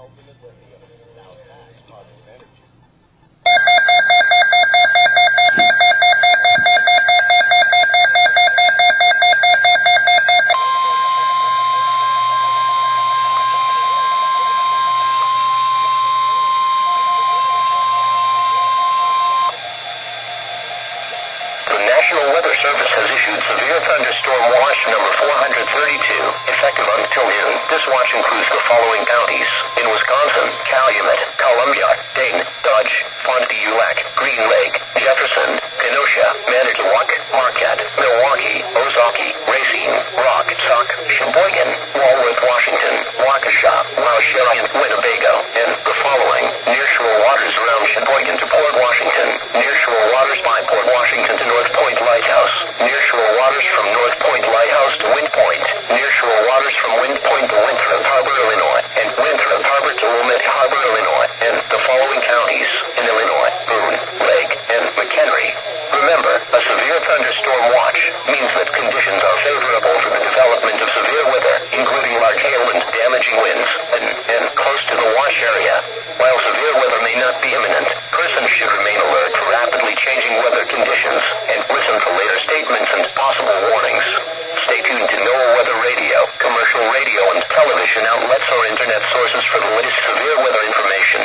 ultimate lithium. Now that's positive energy. The National Weather Service has issued severe thunderstorm watch number 432, effective until noon. This watch includes the following counties: in Wisconsin, Calumet, Columbia, Dane, Dodge, Fond du Lac, Green Lake, Jefferson, Kenosha, Manitowoc, Marquette, Milwaukee, Ozaukee, Racine, Rock, Sauk, Sheboygan, Walworth, Washington, Waukesha, Waushara, and Winnebago, and the following: nearshore waters around Sheboygan to Port Washington, nearshore waters by Port Washington to North Point Lighthouse, nearshore waters from North Point Lighthouse to Wind Point, nearshore waters from Wind Point to Winthrop Harbor, Illinois, and Winthrop Harbor to Wilmette Harbor, Illinois, and the following counties in Illinois: Boone, Lake, and McHenry. Remember, a severe thunderstorm watch means that conditions are favorable for the development of severe weather, including large hail and damaging winds, and close to the watch area. While severe weather may not be imminent, persons should remain alert for rapidly changing weather conditions and listen for later statements and possible warnings. Stay tuned to NOAA Weather Radio, commercial radio, and television outlets or internet sources for the latest severe weather information.